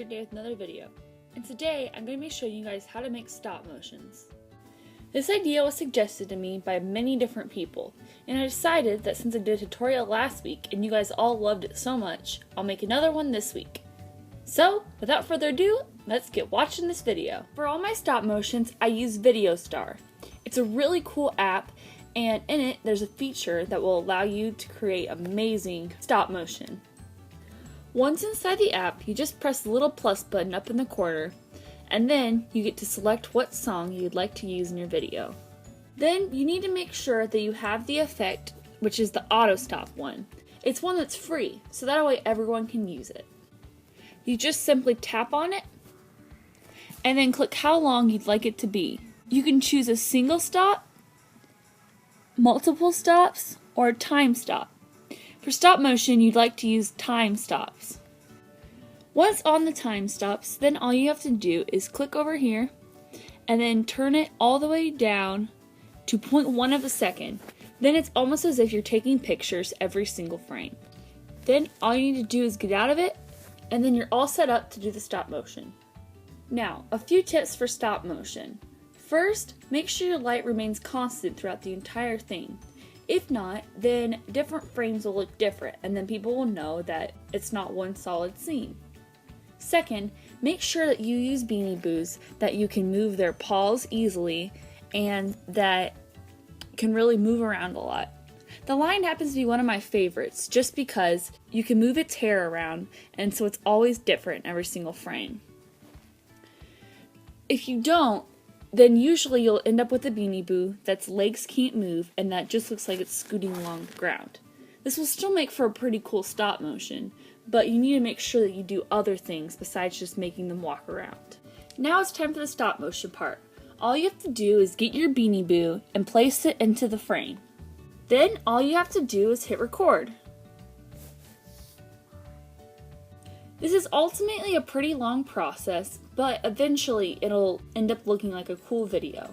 here today with another video, and today I'm going to be showing you guys how to make stop motions. This idea was suggested to me by many different people, and I decided that since I did a tutorial last week and you guys all loved it so much, I'll make another one this week. So, without further ado, let's get watching this video. For all my stop motions, I use VideoStar. It's a really cool app, and in it there's a feature that will allow you to create amazing stop motion. Once inside the app, you just press the little plus button up in the corner, and then you get to select what song you'd like to use in your video. Then you need to make sure that you have the effect, which is the auto stop one. It's one that's free, so that way everyone can use it. You just simply tap on it, and then click how long you'd like it to be. You can choose a single stop, multiple stops, or a time stop. For stop motion, you'd like to use time stops. Once on the time stops, then all you have to do is click over here and then turn it all the way down to 0.1 of a second. Then it's almost as if you're taking pictures every single frame. Then all you need to do is get out of it, and then you're all set up to do the stop motion. Now, a few tips for stop motion. First, make sure your light remains constant throughout the entire thing. If not, then different frames will look different, and then people will know that it's not one solid scene. Second, make sure that you use Beanie Boos that you can move their paws easily and that can really move around a lot. The lion happens to be one of my favorites just because you can move its hair around, and so it's always different in every single frame. If you don't, then usually you'll end up with a Beanie Boo that's legs can't move and that just looks like it's scooting along the ground. This will still make for a pretty cool stop motion, but you need to make sure that you do other things besides just making them walk around. Now it's time for the stop motion part. All you have to do is get your Beanie Boo and place it into the frame. Then all you have to do is hit record. This is ultimately a pretty long process, but eventually it'll end up looking like a cool video.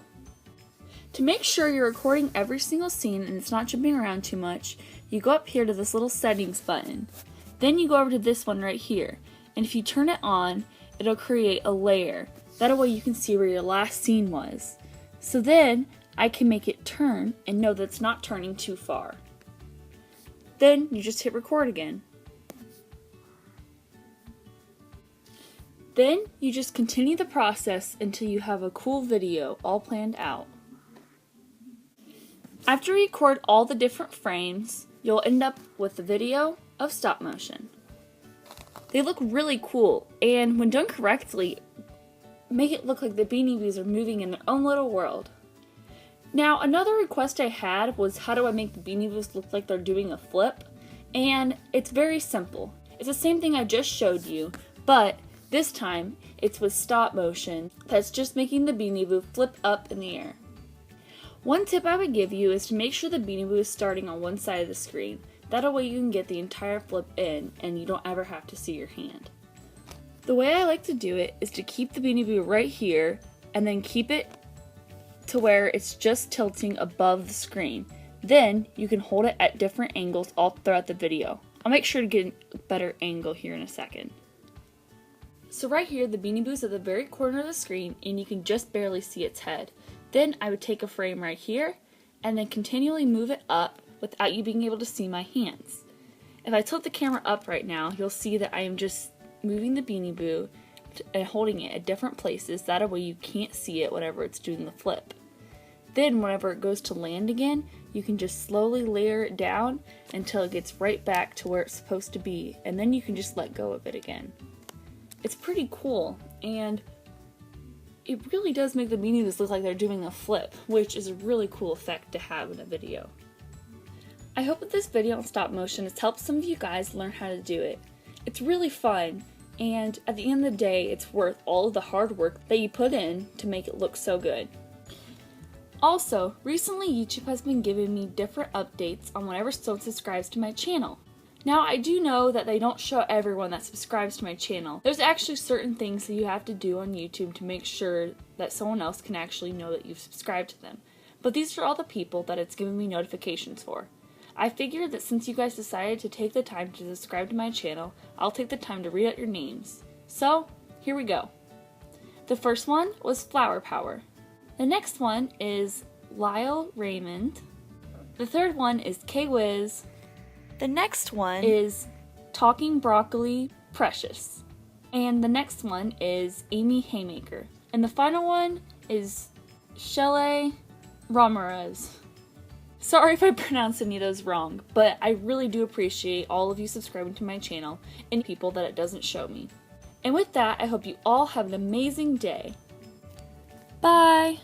To make sure you're recording every single scene and it's not jumping around too much, you go up here to this little settings button. Then you go over to this one right here, and if you turn it on, it'll create a layer. That way you can see where your last scene was. So then I can make it turn and know that it's not turning too far. Then you just hit record again. Then you just continue the process until you have a cool video all planned out. After you record all the different frames, you'll end up with a video of stop motion. They look really cool, and when done correctly, make it look like the Beanie Boos are moving in their own little world. Now, another request I had was how do I make the Beanie Boos look like they're doing a flip? And it's very simple. It's the same thing I just showed you, but this time, it's with stop motion that's just making the Beanie Boo flip up in the air. One tip I would give you is to make sure the Beanie Boo is starting on one side of the screen. That way you can get the entire flip in and you don't ever have to see your hand. The way I like to do it is to keep the Beanie Boo right here and then keep it to where it's just tilting above the screen. Then you can hold it at different angles all throughout the video. I'll make sure to get a better angle here in a second. So right here, the Beanie Boo's at the very corner of the screen, and you can just barely see its head. Then I would take a frame right here, and then continually move it up without you being able to see my hands. If I tilt the camera up right now, you'll see that I am just moving the Beanie Boo and holding it at different places. That way you can't see it whenever it's doing the flip. Then whenever it goes to land again, you can just slowly layer it down until it gets right back to where it's supposed to be, and then you can just let go of it again. It's pretty cool, and it really does make the Beanie Boos look like they're doing a flip, which is a really cool effect to have in a video. I hope that this video on stop motion has helped some of you guys learn how to do it. It's really fun, and at the end of the day, it's worth all of the hard work that you put in to make it look so good. Also, recently YouTube has been giving me different updates on whenever someone subscribes to my channel. Now, I do know that they don't show everyone that subscribes to my channel. There's actually certain things that you have to do on YouTube to make sure that someone else can actually know that you've subscribed to them. But these are all the people that it's giving me notifications for. I figured that since you guys decided to take the time to subscribe to my channel, I'll take the time to read out your names. So, here we go. The first one was Flower Power. The next one is Lyle Raymond. The third one is K-Wiz. The next one is Talking Broccoli Precious. And the next one is Amy Haymaker. And the final one is Shelley Ramirez. Sorry if I pronounced any of those wrong, but I really do appreciate all of you subscribing to my channel and people that it doesn't show me. And with that, I hope you all have an amazing day. Bye!